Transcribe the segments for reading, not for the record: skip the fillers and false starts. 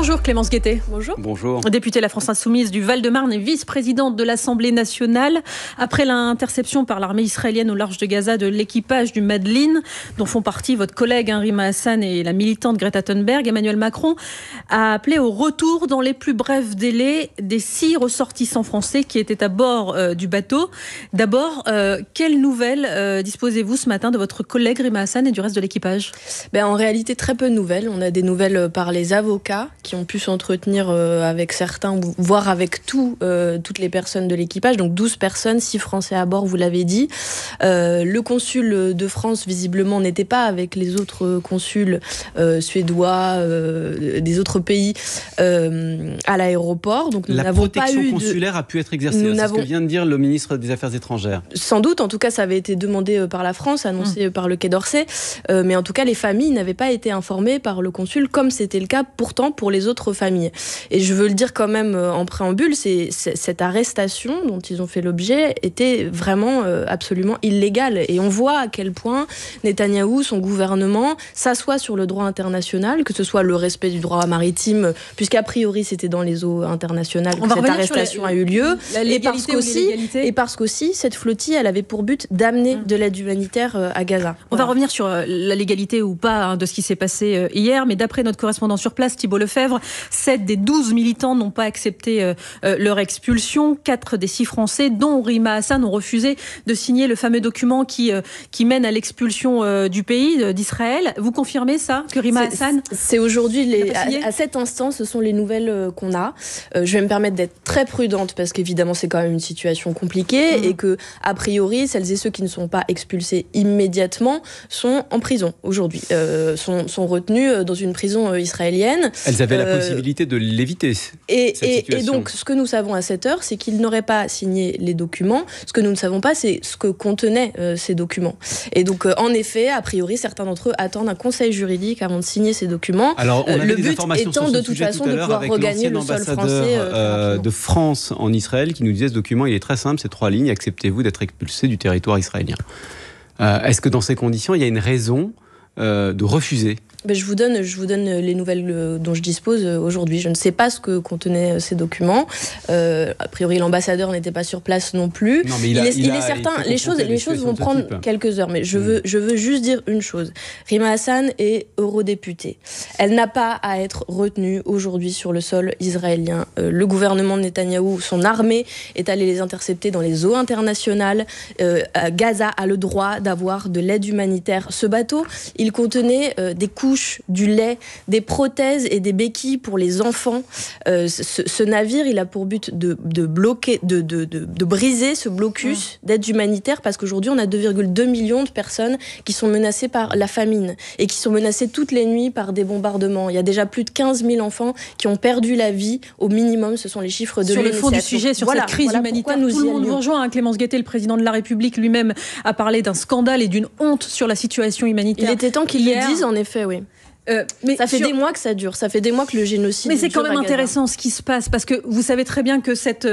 Bonjour Clémence Guettet. Bonjour. Bonjour. Députée de la France Insoumise du Val-de-Marne et vice-présidente de l'Assemblée nationale. Après l'interception par l'armée israélienne au large de Gaza de l'équipage du Madeleine, dont font partie votre collègue Rima Hassan et la militante Greta Thunberg, Emmanuel Macron a appelé au retour dans les plus brefs délais des 6 ressortissants français qui étaient à bord du bateau. D'abord, quelles nouvelles disposez-vous ce matin de votre collègue Rima Hassan et du reste de l'équipage ? En réalité, très peu de nouvelles. On a des nouvelles par les avocats qui ont pu s'entretenir avec certains, voire avec toutes les personnes de l'équipage. Donc 12 personnes, 6 Français à bord, vous l'avez dit. Le consul de France, visiblement, n'était pas avec les autres consuls suédois des autres pays à l'aéroport. Donc nous n'avons pas eu... La protection consulaire a pu être exercée. C'est ce que vient de dire le ministre des Affaires étrangères. Sans doute, en tout cas, ça avait été demandé par la France, annoncé par le Quai d'Orsay. Mais en tout cas, les familles n'avaient pas été informées par le consul, comme c'était le cas pourtant pour les autres familles. Et je veux le dire quand même en préambule, cette arrestation dont ils ont fait l'objet était vraiment absolument illégale. Et on voit à quel point Netanyahou, son gouvernement, s'assoit sur le droit international, que ce soit le respect du droit maritime, puisqu'a priori c'était dans les eaux internationales que cette arrestation a eu lieu. Et parce qu'aussi, cette flottille, elle avait pour but d'amener de l'aide humanitaire à Gaza. On va revenir sur la légalité ou pas de ce qui s'est passé hier, mais d'après notre correspondant sur place, Thibault Lefebvre, 7 des 12 militants n'ont pas accepté leur expulsion. 4 des 6 Français, dont Rima Hassan, ont refusé de signer le fameux document qui mène à l'expulsion du pays, d'Israël. Vous confirmez ça, que Rima Hassan... C'est aujourd'hui, à cet instant, ce sont les nouvelles qu'on a. Je vais me permettre d'être très prudente, parce qu'évidemment, c'est quand même une situation compliquée, et que, a priori, celles et ceux qui ne sont pas expulsés immédiatement sont en prison aujourd'hui, sont retenus dans une prison israélienne. Elles avaient la possibilité de l'éviter, cette situation. Et donc, ce que nous savons à cette heure, c'est qu'ils n'auraient pas signé les documents. Ce que nous ne savons pas, c'est ce que contenaient ces documents. Et donc, en effet, a priori, certains d'entre eux attendent un conseil juridique avant de signer ces documents. Alors, on le but étant de toute façon de pouvoir regagner le sol français de France en Israël, qui nous disait ce document, il est très simple, c'est 3 lignes. Acceptez-vous d'être expulsé du territoire israélien. Est-ce que dans ces conditions, il y a une raison de refuser ? Je vous donne les nouvelles dont je dispose aujourd'hui. Je ne sais pas ce que contenaient ces documents. A priori, l'ambassadeur n'était pas sur place non plus. Non, mais il est certain. Les choses vont prendre quelques heures. Mais je veux juste dire une chose. Rima Hassan est eurodéputée. Elle n'a pas à être retenue aujourd'hui sur le sol israélien. Le gouvernement de Netanyahou, son armée, est allée les intercepter dans les eaux internationales. Gaza a le droit d'avoir de l'aide humanitaire. Ce bateau, il contenait des couches, du lait, des prothèses et des béquilles pour les enfants. Ce navire, il a pour but de bloquer, de briser ce blocus d'aide humanitaire, parce qu'aujourd'hui, on a 2,2 millions de personnes qui sont menacées par la famine et qui sont menacées toutes les nuits par des bombardements. Il y a déjà plus de 15 000 enfants qui ont perdu la vie, au minimum. Ce sont les chiffres de l'UNICEF. Sur le fond du sujet, sur cette crise humanitaire, tout le monde vous rejoint. Clémence Guettet, le président de la République lui-même, a parlé d'un scandale et d'une honte sur la situation humanitaire. Il était temps qu'il le dise, en effet, oui. Mais ça fait des mois que ça dure, ça fait des mois que le génocide. Mais c'est quand même intéressant ce qui se passe, parce que vous savez très bien que cette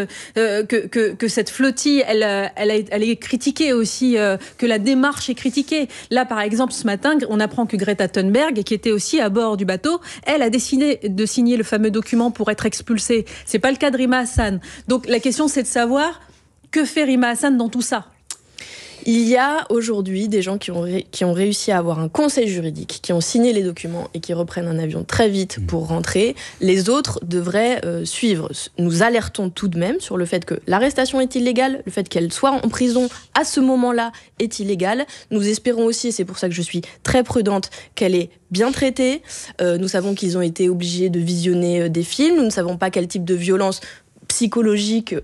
flottille, elle est critiquée aussi, que la démarche est critiquée. Là, par exemple, ce matin, on apprend que Greta Thunberg, qui était aussi à bord du bateau, elle a décidé de signer le fameux document pour être expulsée. C'est pas le cas de Rima Hassan. Donc la question, c'est de savoir que fait Rima Hassan dans tout ça. Il y a aujourd'hui des gens qui ont réussi à avoir un conseil juridique, qui ont signé les documents et qui reprennent un avion très vite pour rentrer. Les autres devraient suivre. Nous alertons tout de même sur le fait que l'arrestation est illégale, le fait qu'elle soit en prison à ce moment-là est illégal. Nous espérons aussi, et c'est pour ça que je suis très prudente, qu'elle est bien traitée. Nous savons qu'ils ont été obligés de visionner des films. Nous ne savons pas quel type de violence psychologiques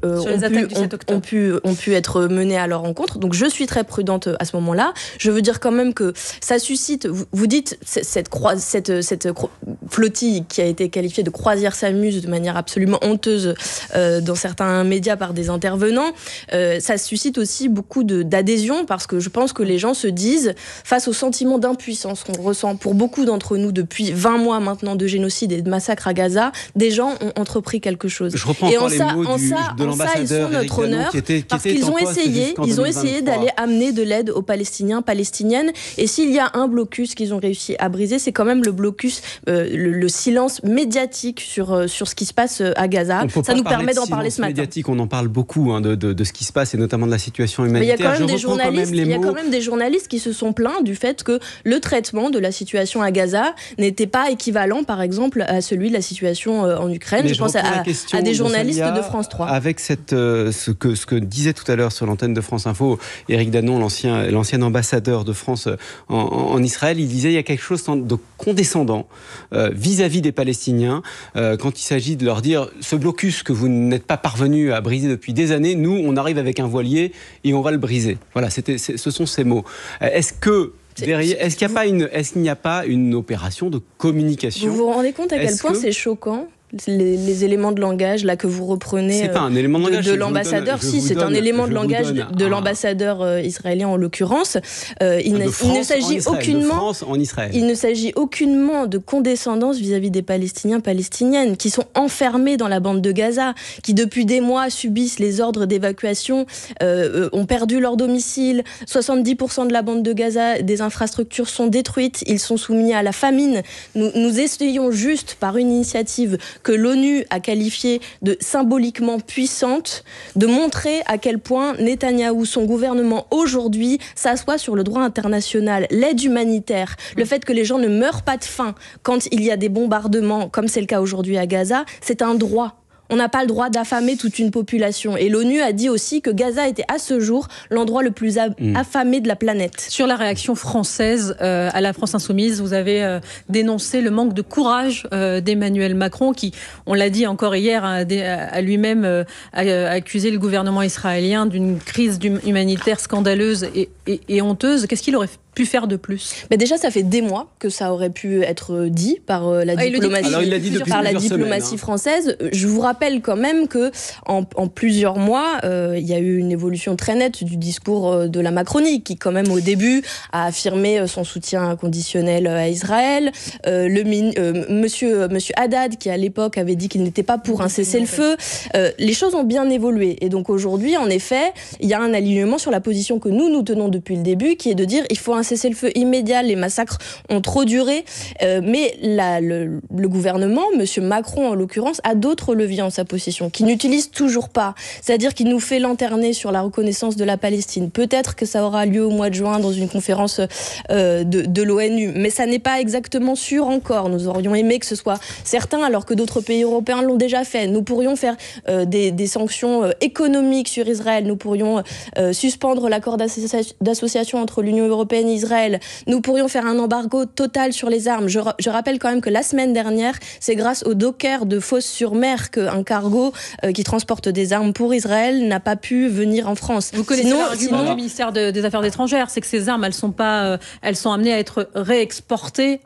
ont pu être menées à leur rencontre. Donc je suis très prudente à ce moment-là. Je veux dire quand même que ça suscite, vous dites, cette flottille qui a été qualifiée de croisière s'amuse de manière absolument honteuse dans certains médias par des intervenants, ça suscite aussi beaucoup d'adhésion, parce que je pense que les gens se disent, face au sentiment d'impuissance qu'on ressent pour beaucoup d'entre nous depuis 20 mois maintenant de génocide et de massacre à Gaza, des gens ont entrepris quelque chose. Je reprends les mots de l'ambassadeur Eric Danon parce qu'ils ont essayé d'aller amener de l'aide aux Palestiniens, Palestiniennes. Et s'il y a un blocus qu'ils ont réussi à briser, c'est quand même le blocus, le silence médiatique sur ce qui se passe à Gaza. Ça nous permet d'en parler ce matin. Médiatique, on en parle beaucoup de ce qui se passe et notamment de la situation humanitaire. Mais il y a quand même des journalistes qui se sont plaints du fait que le traitement de la situation à Gaza n'était pas équivalent, par exemple, à celui de la situation en Ukraine. Je pense à des journalistes de France 3. Avec ce que disait tout à l'heure sur l'antenne de France Info, Eric Danon, l'ancien ambassadeur de France en Israël, il disait il y a quelque chose de condescendant vis-à-vis des Palestiniens quand il s'agit de leur dire ce blocus que vous n'êtes pas parvenu à briser depuis des années, nous on arrive avec un voilier et on va le briser. Voilà, ce sont ces mots. Est-ce qu'il n'y a pas une opération de communication? Vous vous rendez compte à quel point c'est choquant? Les éléments de langage là que vous reprenez c'est pas un élément de langage de l'ambassadeur, c'est un élément de langage de l'ambassadeur israélien en l'occurrence. Il ne s'agit aucunement de condescendance vis-à-vis des Palestiniens, Palestiniennes qui sont enfermés dans la bande de Gaza, qui depuis des mois subissent les ordres d'évacuation, ont perdu leur domicile. 70% de la bande de Gaza, des infrastructures sont détruites, ils sont soumis à la famine. Nous essayons juste par une initiative que l'ONU a qualifiée de symboliquement puissante, de montrer à quel point Netanyahou, son gouvernement aujourd'hui, s'assoit sur le droit international, l'aide humanitaire, le fait que les gens ne meurent pas de faim quand il y a des bombardements, comme c'est le cas aujourd'hui à Gaza, c'est un droit. On n'a pas le droit d'affamer toute une population. Et l'ONU a dit aussi que Gaza était à ce jour l'endroit le plus affamé de la planète. Sur la réaction française à la France Insoumise, vous avez dénoncé le manque de courage d'Emmanuel Macron qui, on l'a dit encore hier, a lui-même accusé le gouvernement israélien d'une crise humanitaire scandaleuse et honteuse. Qu'est-ce qu'il aurait pu faire de plus? Mais déjà, ça fait des mois que ça aurait pu être dit par la diplomatie française. Je vous rappelle quand même que en plusieurs mois, il y a eu une évolution très nette du discours de la Macronie, qui quand même au début a affirmé son soutien inconditionnel à Israël. Monsieur Haddad, qui à l'époque avait dit qu'il n'était pas pour un cessez-le-feu. Les choses ont bien évolué. Et donc aujourd'hui, en effet, il y a un alignement sur la position que nous tenons depuis le début, qui est de dire il faut un cessez-le-feu immédiat, les massacres ont trop duré, mais le gouvernement, M. Macron en l'occurrence, a d'autres leviers en sa possession, qu'il n'utilise toujours pas. C'est-à-dire qu'il nous fait lanterner sur la reconnaissance de la Palestine. Peut-être que ça aura lieu au mois de juin dans une conférence de l'ONU, mais ça n'est pas exactement sûr encore. Nous aurions aimé que ce soit certain, alors que d'autres pays européens l'ont déjà fait. Nous pourrions faire des sanctions économiques sur Israël, nous pourrions suspendre l'accord d'association entre l'Union européenne et Israël. Nous pourrions faire un embargo total sur les armes. Je rappelle quand même que la semaine dernière, c'est grâce au docker de Fos-sur-Mer qu'un cargo qui transporte des armes pour Israël n'a pas pu venir en France. Vous connaissez l'argument du ministère des Affaires étrangères, c'est que ces armes, elles sont amenées à être réexportées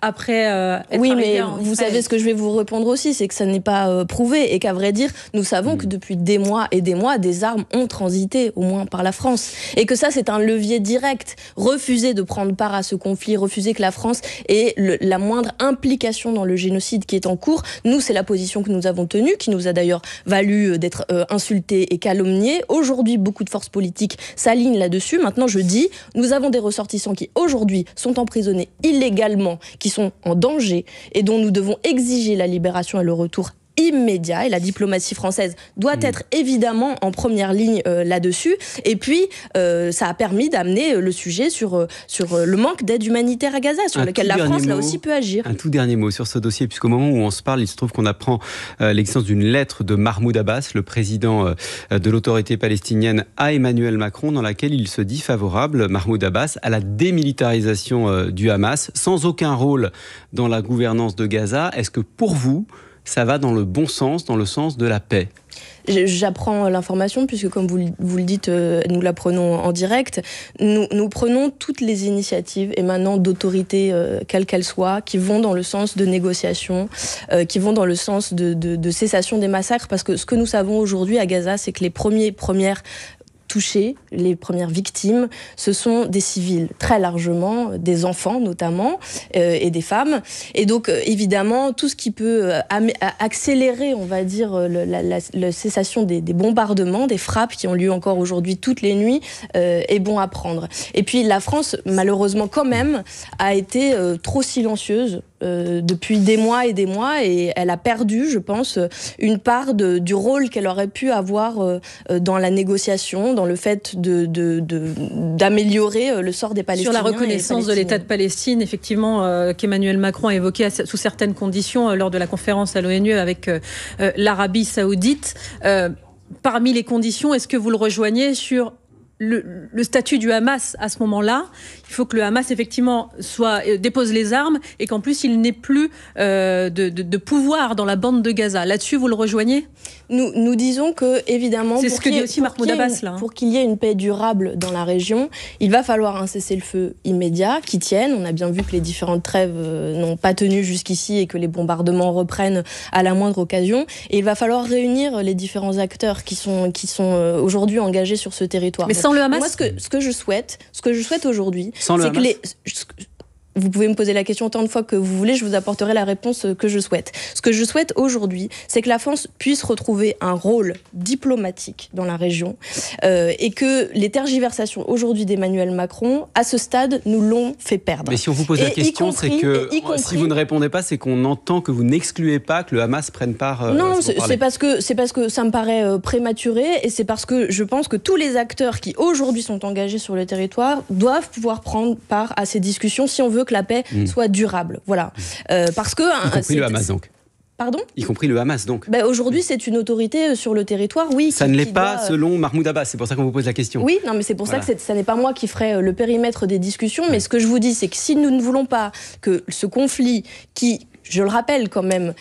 après être arrivées en Israël. Vous savez ce que je vais vous répondre aussi, c'est que ça n'est pas prouvé et qu'à vrai dire, nous savons que depuis des mois et des mois, des armes ont transité, au moins par la France. Et que ça, c'est un levier direct. Refuser de prendre part à ce conflit, refuser que la France ait la moindre implication dans le génocide qui est en cours. Nous, c'est la position que nous avons tenue, qui nous a d'ailleurs valu d'être insultés et calomniés. Aujourd'hui, beaucoup de forces politiques s'alignent là-dessus. Maintenant, je dis, nous avons des ressortissants qui, aujourd'hui, sont emprisonnés illégalement, qui sont en danger et dont nous devons exiger la libération et le retour immédiat, et la diplomatie française doit être évidemment en première ligne là-dessus. Et puis, ça a permis d'amener le sujet sur le manque d'aide humanitaire à Gaza, sur lequel la France, là aussi, peut agir. Un tout dernier mot sur ce dossier, puisqu'au moment où on se parle, il se trouve qu'on apprend l'existence d'une lettre de Mahmoud Abbas, le président de l'autorité palestinienne, à Emmanuel Macron, dans laquelle il se dit favorable, Mahmoud Abbas, à la démilitarisation du Hamas, sans aucun rôle dans la gouvernance de Gaza. Est-ce que pour vous, ça va dans le bon sens, dans le sens de la paix? J'apprends l'information puisque, comme vous le dites, nous la prenons en direct. Nous prenons toutes les initiatives émanant d'autorités, quelles qu'elles soient, qui vont dans le sens de négociation, qui vont dans le sens de cessation des massacres. Parce que ce que nous savons aujourd'hui à Gaza, c'est que les premières touchés, les premières victimes, ce sont des civils, très largement, des enfants notamment, et des femmes. Et donc, évidemment, tout ce qui peut accélérer, on va dire, la cessation des bombardements, des frappes qui ont lieu encore aujourd'hui toutes les nuits, est bon à prendre. Et puis, la France, malheureusement, quand même, a été trop silencieuse depuis des mois et elle a perdu, je pense, une part du rôle qu'elle aurait pu avoir dans la négociation, dans le fait d'améliorer le sort des Palestiniens. Sur la reconnaissance de l'État de Palestine, effectivement, qu'Emmanuel Macron a évoqué sous certaines conditions lors de la conférence à l'ONU avec l'Arabie Saoudite. Parmi les conditions, est-ce que vous le rejoignez sur le statut du Hamas à ce moment-là? Il faut que le Hamas, effectivement, dépose les armes et qu'en plus, il n'ait plus de pouvoir dans la bande de Gaza. Là-dessus, vous le rejoignez? Nous disons que, évidemment, c'est ce que dit aussi Mahmoud Abbas, là. Pour qu'il y ait une paix durable dans la région, il va falloir un cessez-le-feu immédiat qui tienne. On a bien vu que les différentes trêves n'ont pas tenu jusqu'ici et que les bombardements reprennent à la moindre occasion. Et il va falloir réunir les différents acteurs qui sont aujourd'hui engagés sur ce territoire. Mais sans le Hamas? Moi, ce que je souhaite aujourd'hui, sans le Hamas. Vous pouvez me poser la question autant de fois que vous voulez, je vous apporterai la réponse que je souhaite. Ce que je souhaite aujourd'hui, c'est que la France puisse retrouver un rôle diplomatique dans la région et que les tergiversations aujourd'hui d'Emmanuel Macron, à ce stade, nous l'ont fait perdre. Mais si on vous pose la question, c'est que si vous ne répondez pas, c'est qu'on entend que vous n'excluez pas que le Hamas prenne part. Non, c'est parce que ça me paraît prématuré et c'est parce que je pense que tous les acteurs qui aujourd'hui sont engagés sur le territoire doivent pouvoir prendre part à ces discussions si on veut que la paix soit durable. Voilà. Parce que... Y compris le Hamas, donc. Pardon ? Y compris le Hamas, donc. Aujourd'hui, c'est une autorité sur le territoire, oui. Ça ne l'est pas selon Mahmoud Abbas, c'est pour ça qu'on vous pose la question. Oui, non, mais c'est pour ça que ça n'est pas moi qui ferai le périmètre des discussions, mais ce que je vous dis, c'est que si nous ne voulons pas que ce conflit, qui, je le rappelle quand même,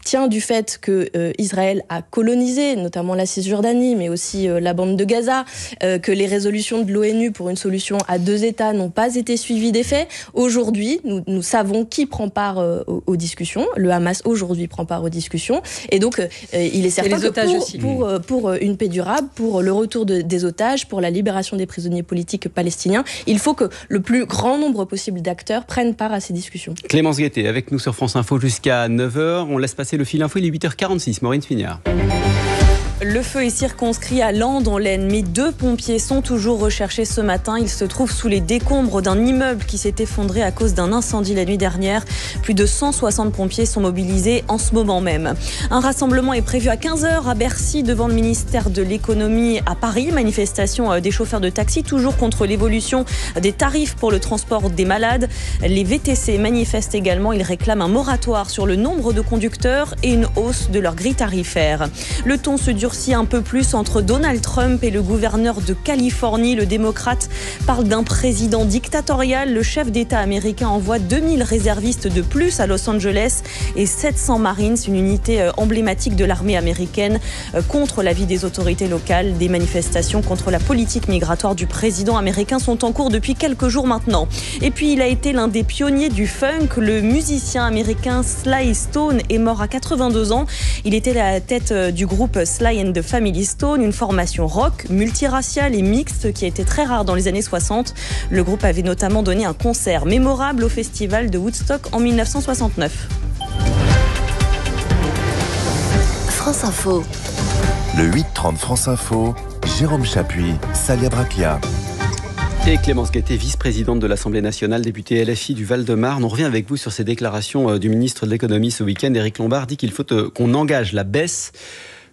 tient du fait que Israël a colonisé, notamment la Cisjordanie, mais aussi la bande de Gaza, que les résolutions de l'ONU pour une solution à 2 États n'ont pas été suivies des faits. Aujourd'hui, nous savons qui prend part aux discussions. Le Hamas, aujourd'hui, prend part aux discussions. Et donc, il est certain que pour une paix durable, pour le retour des otages, pour la libération des prisonniers politiques palestiniens, il faut que le plus grand nombre possible d'acteurs prennent part à ces discussions. Clémence Guettet, avec nous sur France Info jusqu'à 9h. On laisse passer le fil info, il est 8h46. Maureen Spignard. Le feu est circonscrit à Lens dans l'Aisne, mais 2 pompiers sont toujours recherchés ce matin. Ils se trouvent sous les décombres d'un immeuble qui s'est effondré à cause d'un incendie la nuit dernière. Plus de 160 pompiers sont mobilisés en ce moment même. Un rassemblement est prévu à 15h à Bercy devant le ministère de l'économie à Paris. Manifestation des chauffeurs de taxi, toujours contre l'évolution des tarifs pour le transport des malades. Les VTC manifestent également. Ils réclament un moratoire sur le nombre de conducteurs et une hausse de leur grille tarifaire. Le ton se durcit un peu plus entre Donald Trump et le gouverneur de Californie. Le démocrate parle d'un président dictatorial. Le chef d'État américain envoie 2000 réservistes de plus à Los Angeles et 700 Marines, une unité emblématique de l'armée américaine, contre l'avis des autorités locales. Des manifestations contre la politique migratoire du président américain sont en cours depuis quelques jours maintenant. Et puis il a été l'un des pionniers du funk. Le musicien américain Sly Stone est mort à 82 ans. Il était à la tête du groupe Sly and the Family Stone, une formation rock, multiraciale et mixte qui a été très rare dans les années 60. Le groupe avait notamment donné un concert mémorable au festival de Woodstock en 1969. France Info. Le 8-30 France Info, Jérôme Chapuis, Salia Braclia. Et Clémence Guettet, vice-présidente de l'Assemblée nationale, députée LFI du Val-de-Marne. On revient avec vous sur ces déclarations du ministre de l'économie ce week-end. Éric Lombard dit qu'il faut qu'on engage la baisse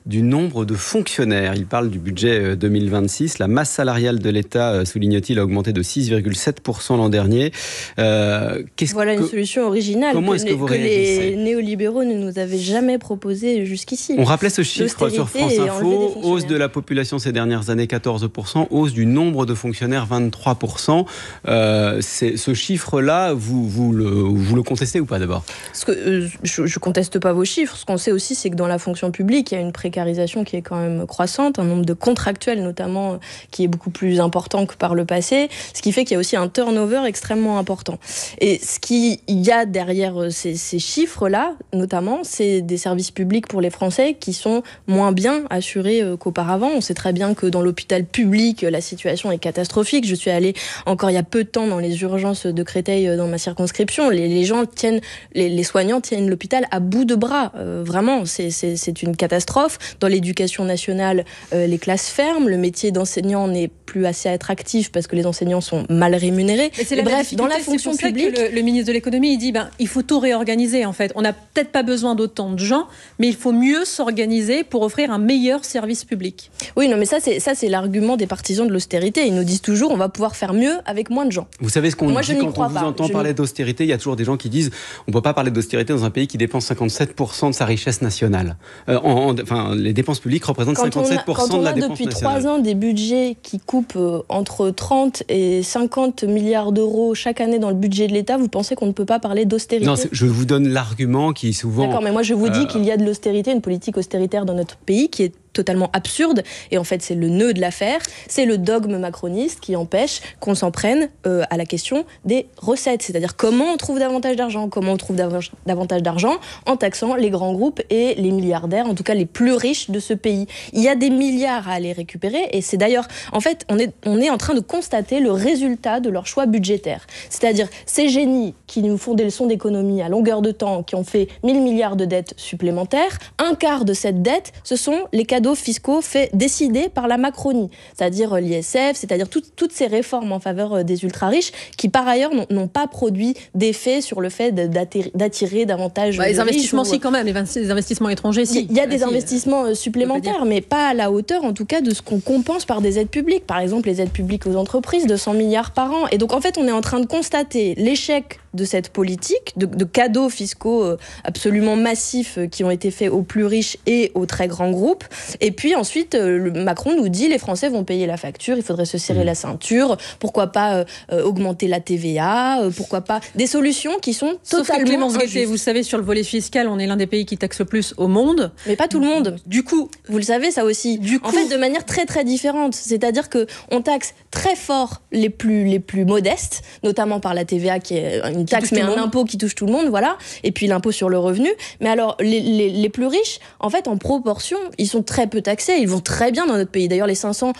du nombre de fonctionnaires. Il parle du budget 2026. La masse salariale de l'État, souligne-t-il, a augmenté de 6,7% l'an dernier. Voilà une solution originale que les néolibéraux ne nous avaient jamais proposée jusqu'ici. On rappelait ce chiffre sur France Info. Hausse de la population ces dernières années, 14%. Hausse du nombre de fonctionnaires, 23%. Ce chiffre-là, vous le contestez ou pas d'abord ? Je ne conteste pas vos chiffres. Ce qu'on sait aussi, c'est que dans la fonction publique, il y a une précarité précarisation qui est quand même croissante, un nombre de contractuels notamment qui est beaucoup plus important que par le passé, ce qui fait qu'il y a aussi un turnover extrêmement important. Et ce qu'il y a derrière ces chiffres-là, notamment, c'est des services publics pour les Français qui sont moins bien assurés qu'auparavant. On sait très bien que dans l'hôpital public, la situation est catastrophique. Je suis allée encore il y a peu de temps dans les urgences de Créteil, dans ma circonscription. Les soignants tiennent l'hôpital à bout de bras. Vraiment, c'est une catastrophe. Dans l'éducation nationale, les classes ferment. Le métier d'enseignant n'est plus assez attractif parce que les enseignants sont mal rémunérés. Et bref, dans la fonction publique, le ministre de l'économie il dit il faut tout réorganiser en fait. On n'a peut-être pas besoin d'autant de gens, mais il faut mieux s'organiser pour offrir un meilleur service public. Oui, non, mais ça c'est l'argument des partisans de l'austérité. Ils nous disent toujours on va pouvoir faire mieux avec moins de gens. Vous savez ce qu'on dit quand on vous entend parler d'austérité? Il y a toujours des gens qui disent on ne peut pas parler d'austérité dans un pays qui dépense 57% de sa richesse nationale. Les dépenses publiques représentent 57% de la dépense nationale. Quand on a depuis 3 ans des budgets qui coupent entre 30 et 50 milliards d'euros chaque année dans le budget de l'État, vous pensez qu'on ne peut pas parler d'austérité? Non, je vous donne l'argument qui souvent... D'accord, mais moi je vous dis qu'il y a de l'austérité, une politique austéritaire dans notre pays qui est totalement absurde, et en fait c'est le nœud de l'affaire, c'est le dogme macroniste qui empêche qu'on s'en prenne à la question des recettes, c'est-à-dire comment on trouve davantage d'argent, en taxant les grands groupes et les milliardaires, en tout cas les plus riches de ce pays. Il y a des milliards à aller récupérer, et c'est d'ailleurs, en fait, on est en train de constater le résultat de leur choix budgétaire, c'est-à-dire ces génies qui nous font des leçons d'économie à longueur de temps, qui ont fait 1000 milliards de dettes supplémentaires, un quart de cette dette, ce sont les cadeaux fiscaux décidés par la Macronie, c'est-à-dire l'ISF, c'est-à-dire toutes ces réformes en faveur des ultra-riches qui, par ailleurs, n'ont pas produit d'effet sur le fait d'attirer davantage les investissements, si, quand même, les investissements étrangers, si. Il y a des investissements supplémentaires, mais pas à la hauteur, en tout cas, de ce qu'on compense par des aides publiques. Par exemple, les aides publiques aux entreprises, de 100 milliards par an. Et donc, en fait, on est en train de constater l'échec de cette politique, de cadeaux fiscaux absolument massifs qui ont été faits aux plus riches et aux très grands groupes. Et puis ensuite, Macron nous dit les Français vont payer la facture, il faudrait se serrer la ceinture, pourquoi pas augmenter la TVA, pourquoi pas des solutions qui sont totalement injustes. Vous savez, sur le volet fiscal, on est l'un des pays qui taxe le plus au monde. Mais pas tout le monde. Du coup, vous le savez ça aussi. En fait, de manière très très différente. C'est-à-dire qu'on taxe très fort les plus modestes, notamment par la TVA qui est une taxe, mais un impôt qui touche tout le monde, voilà. Et puis l'impôt sur le revenu. Mais alors, les plus riches, en fait, en proportion, ils sont très peu taxés. Ils vont très bien dans notre pays. D'ailleurs, les 500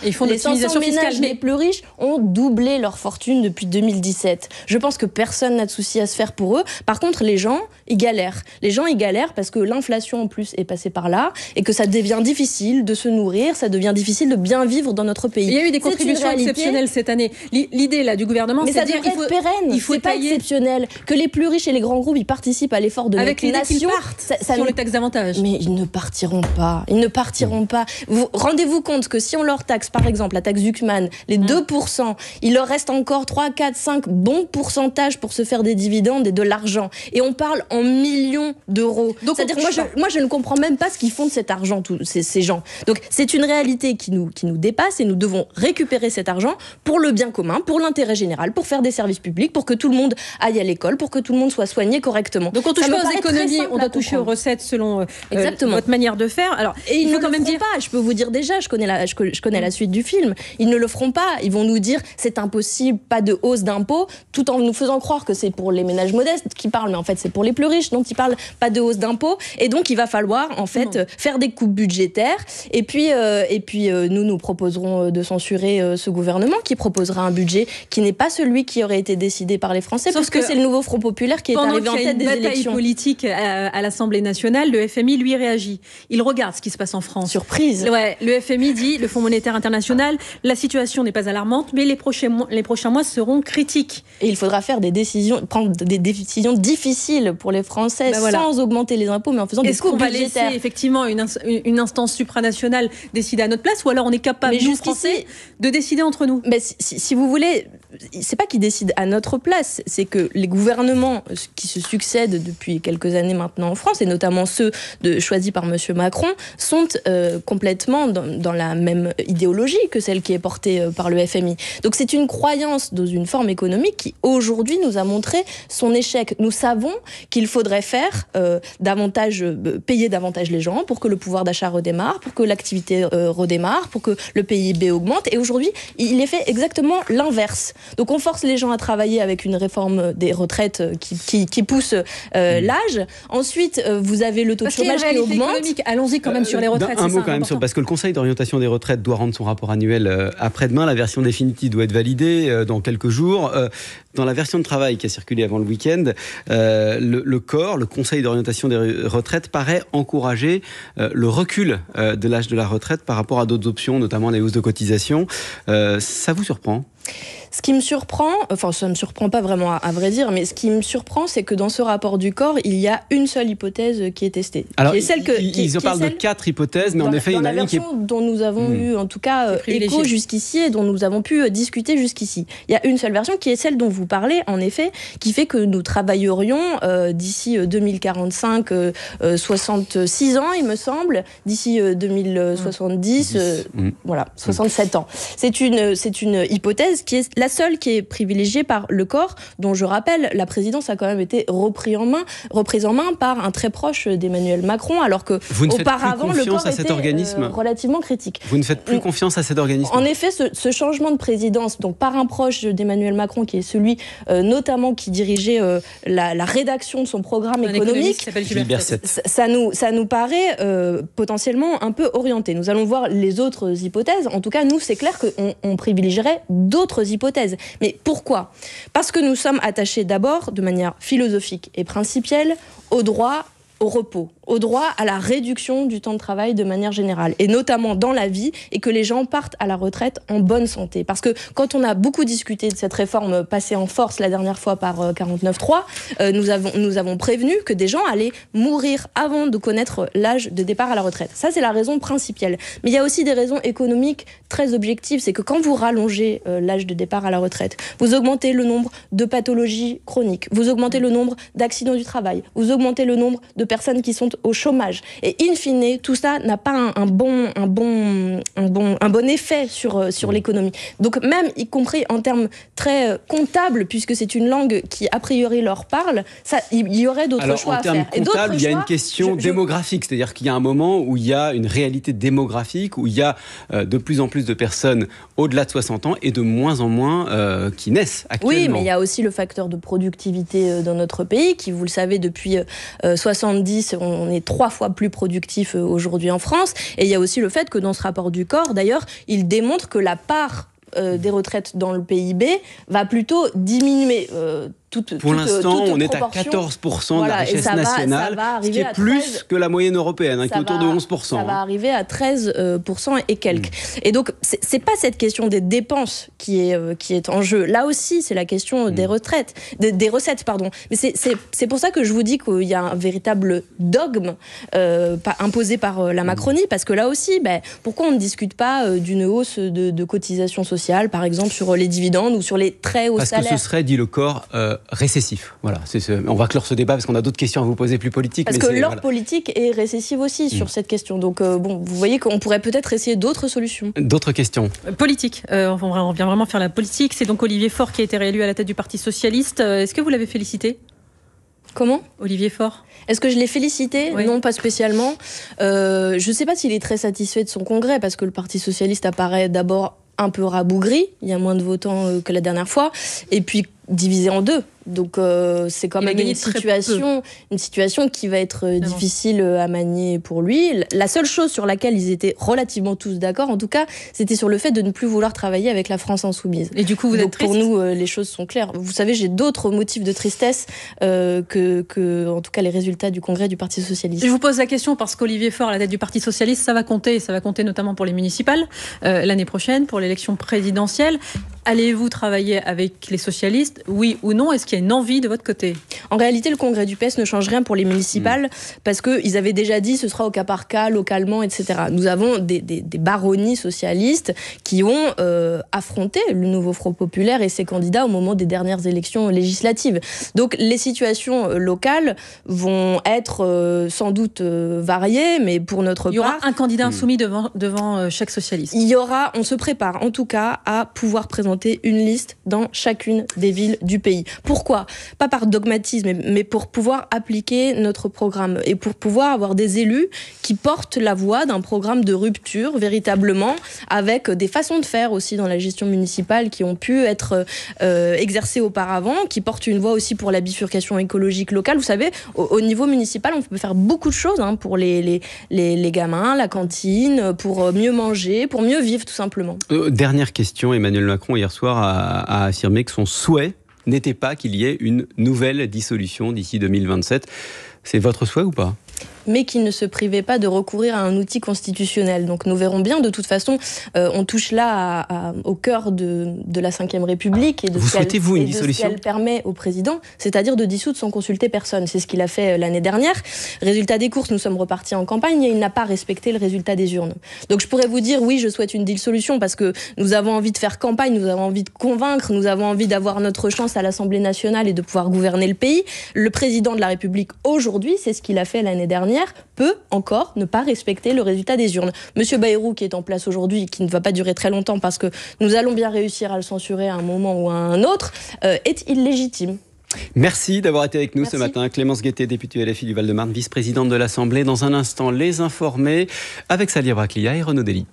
ménages les plus riches ont doublé leur fortune depuis 2017. Je pense que personne n'a de souci à se faire pour eux. Par contre, les gens, ils galèrent. Les gens, ils galèrent parce que l'inflation, en plus, est passée par là et que ça devient difficile de se nourrir, ça devient difficile de bien vivre dans notre pays. Il y a eu des contributions exceptionnelles cette année. L'idée, là, du gouvernement, c'est de dire qu'il faut être pérenne. Il faut pas exceptionnel. Que les plus riches et les grands groupes, ils participent à l'effort de notre nation. Avec l'idée qu'ils partent sur les taxes d'avantage. Mais ils ne partiront pas. Ils ne partiront pas. Rendez-vous compte que si on leur taxe, par exemple, la taxe Zuckman, les 2%, il leur reste encore 3, 4, 5 bons pourcentages pour se faire des dividendes et de l'argent. Et on parle en millions d'euros. C'est-à-dire que moi, je ne comprends même pas ce qu'ils font de cet argent, ces gens. Donc, c'est une réalité qui nous dépasse et nous devons récupérer cet argent pour le bien commun, pour l'intérêt général, pour faire des services publics, pour que tout le monde aille à l'école, pour que tout le monde soit soigné correctement. Donc, on touche pas aux économies, on doit toucher aux recettes selon votre manière de faire. Alors, il faut quand même dire pas. Je peux vous dire déjà, je connais la suite du film. Ils ne le feront pas. Ils vont nous dire c'est impossible, pas de hausse d'impôts, tout en nous faisant croire que c'est pour les ménages modestes qui parlent, mais en fait c'est pour les plus riches. Donc ils parlent pas de hausse d'impôts. Et donc il va falloir en fait faire des coupes budgétaires. Et puis nous proposerons de censurer ce gouvernement qui proposera un budget qui n'est pas celui qui aurait été décidé par les Français, parce que c'est le nouveau Front populaire qui est arrivé en tête des élections. Pendant qu'il y a une bataille politique à l'Assemblée nationale, le FMI lui réagit. Il regarde ce qui se passe en France. Surprise. Ouais, le FMI dit, le Fonds monétaire international, la situation n'est pas alarmante, mais les prochains mois seront critiques. Et il faudra faire prendre des décisions difficiles pour les Français, sans augmenter les impôts, mais en faisant des coupes budgétaires. Est-ce qu'on va laisser effectivement une instance supranationale décider à notre place, ou alors on est capable, nous Français, de décider entre nous? Mais si vous voulez, c'est pas qu'ils décident à notre place, c'est que les gouvernements qui se succèdent depuis quelques années maintenant en France, et notamment ceux choisis par M. Macron, sont complètement dans la même idéologie que celle qui est portée par le FMI. Donc c'est une croyance dans une forme économique qui aujourd'hui nous a montré son échec. Nous savons qu'il faudrait faire payer davantage les gens pour que le pouvoir d'achat redémarre, pour que l'activité redémarre, pour que le PIB augmente. Et aujourd'hui, il est fait exactement l'inverse. Donc on force les gens à travailler avec une réforme des retraites qui pousse l'âge. Ensuite, vous avez le taux de chômage qui augmente. Allons-y quand même sur les retraites. Un mot quand même parce que le Conseil d'orientation des retraites doit rendre son rapport annuel après-demain. La version définitive doit être validée dans quelques jours. Dans la version de travail qui a circulé avant le week-end, le COR, le Conseil d'orientation des retraites, paraît encourager le recul de l'âge de la retraite par rapport à d'autres options, notamment les hausses de cotisation. Ça vous surprend ? Ce qui me surprend, enfin ça ne me surprend pas vraiment à vrai dire, mais ce qui me surprend, c'est que dans ce rapport du COR, il y a une seule hypothèse qui est testée. Alors, ils parlent de 4 hypothèses, mais en effet, il y en a une qui est... dont nous avons eu en tout cas écho jusqu'ici et dont nous avons pu discuter jusqu'ici. Il y a une seule version qui est celle dont vous parlez, en effet, qui fait que nous travaillerions d'ici 2045, 66 ans, il me semble, d'ici 2070, voilà, 67 ans. C'est une hypothèse qui est la seule qui est privilégiée par le COR, dont je rappelle, la présidence a quand même été reprise en main par un très proche d'Emmanuel Macron, alors que auparavant le COR était relativement critique. Vous ne faites plus confiance à cet organisme ? En effet, ce changement de présidence, donc par un proche d'Emmanuel Macron, qui est celui notamment qui dirigeait la rédaction de son programme économique, ça nous paraît potentiellement un peu orienté. Nous allons voir les autres hypothèses. En tout cas, nous, c'est clair qu'on privilégierait d'autres hypothèses. Mais pourquoi ? Parce que nous sommes attachés d'abord, de manière philosophique et principielle, au droit au repos, au droit à la réduction du temps de travail de manière générale, et notamment dans la vie, et que les gens partent à la retraite en bonne santé. Parce que quand on a beaucoup discuté de cette réforme passée en force la dernière fois par 49.3, nous avons prévenu que des gens allaient mourir avant de connaître l'âge de départ à la retraite. Ça, c'est la raison principale. Mais il y a aussi des raisons économiques très objectives. C'est que quand vous rallongez l'âge de départ à la retraite, vous augmentez le nombre de pathologies chroniques, vous augmentez le nombre d'accidents du travail, vous augmentez le nombre de personnes qui sont au chômage. Et in fine, tout ça n'a pas un bon effet sur l'économie. Donc même, y compris en termes très comptables, puisque c'est une langue qui a priori leur parle, il y aurait d'autres choix à faire. En termes comptables, il y a une question démographique, c'est-à-dire qu'il y a un moment où il y a une réalité démographique, où il y a de plus en plus de personnes au-delà de 60 ans et de moins en moins qui naissent actuellement. Oui, mais il y a aussi le facteur de productivité dans notre pays, qui, vous le savez, depuis 70, on est 3 fois plus productif aujourd'hui en France. Et il y a aussi le fait que dans ce rapport du COR, d'ailleurs, il démontre que la part des retraites dans le PIB va plutôt diminuer. Pour l'instant, on est à 14% de la richesse nationale, ce qui est plus que la moyenne européenne, qui est autour de 11%. Ça va arriver à 13% et quelques. Et donc, c'est pas cette question des dépenses qui est en jeu. Là aussi, c'est la question des recettes. Mais c'est pour ça que je vous dis qu'il y a un véritable dogme imposé par la Macronie, parce que là aussi, pourquoi on ne discute pas d'une hausse de cotisations sociales, par exemple, sur les dividendes ou sur les très hauts salaires ? Parce que ce serait, dit le COR, récessif. Voilà, on va clore ce débat parce qu'on a d'autres questions à vous poser plus politiques. Parce que l'ordre politique est récessif aussi sur cette question. Donc, vous voyez qu'on pourrait peut-être essayer d'autres solutions. D'autres questions ? Politique. On vient vraiment faire la politique. C'est donc Olivier Faure qui a été réélu à la tête du Parti Socialiste. Est-ce que vous l'avez félicité ? Comment ? Olivier Faure. Est-ce que je l'ai félicité ? Oui. Non, pas spécialement. Je ne sais pas s'il est très satisfait de son congrès, parce que le Parti Socialiste apparaît d'abord un peu rabougri, il y a moins de votants que la dernière fois, et puis divisé en deux. Donc c'est quand même une situation qui va être difficile à manier pour lui. La seule chose sur laquelle ils étaient relativement tous d'accord, en tout cas, c'était sur le fait de ne plus vouloir travailler avec la France insoumise. Et du coup, vous êtes triste ? Pour nous, les choses sont claires. Vous savez, j'ai d'autres motifs de tristesse que, en tout cas, les résultats du congrès du Parti Socialiste. Je vous pose la question parce qu'Olivier Faure, à la tête du Parti Socialiste, ça va compter notamment pour les municipales l'année prochaine, pour l'élection présidentielle. Allez-vous travailler avec les socialistes, oui ou non ? Est-ce qu'il y a qu'il y a une envie de votre côté. En réalité, le congrès du PS ne change rien pour les municipales parce qu'ils avaient déjà dit ce sera au cas par cas, localement, etc. Nous avons des baronnies socialistes qui ont affronté le nouveau Front populaire et ses candidats au moment des dernières élections législatives. Donc les situations locales vont être sans doute variées, mais pour notre part... Il y aura un candidat insoumis devant chaque socialiste. On se prépare en tout cas à pouvoir présenter une liste dans chacune des villes du pays. Pourquoi ? Pas par dogmatisme, mais pour pouvoir appliquer notre programme et pour pouvoir avoir des élus qui portent la voix d'un programme de rupture véritablement, avec des façons de faire aussi dans la gestion municipale qui ont pu être exercées auparavant, qui portent une voix aussi pour la bifurcation écologique locale. Vous savez, au niveau municipal, on peut faire beaucoup de choses pour les gamins, la cantine, pour mieux manger, pour mieux vivre tout simplement. Dernière question, Emmanuel Macron hier soir a affirmé que son souhait n'était pas qu'il y ait une nouvelle dissolution d'ici 2027. C'est votre souhait ou pas ? Mais qu'il ne se privait pas de recourir à un outil constitutionnel. Donc nous verrons bien, de toute façon, on touche là au cœur de la Ve République et de ce qu'elle permet au président, c'est-à-dire de dissoudre sans consulter personne. C'est ce qu'il a fait l'année dernière. Résultat des courses, nous sommes repartis en campagne et il n'a pas respecté le résultat des urnes. Donc je pourrais vous dire, oui, je souhaite une dissolution parce que nous avons envie de faire campagne, nous avons envie de convaincre, nous avons envie d'avoir notre chance à l'Assemblée nationale et de pouvoir gouverner le pays. Le président de la République, aujourd'hui, c'est ce qu'il a fait l'année dernière, peut encore ne pas respecter le résultat des urnes. Monsieur Bayrou, qui est en place aujourd'hui, qui ne va pas durer très longtemps parce que nous allons bien réussir à le censurer à un moment ou à un autre, est illégitime. Merci d'avoir été avec nous ce matin. Clémence Guettet, députée LFI du Val-de-Marne, vice-présidente de l'Assemblée. Dans un instant, les informés avec Salia Braclia et Renaud Dely.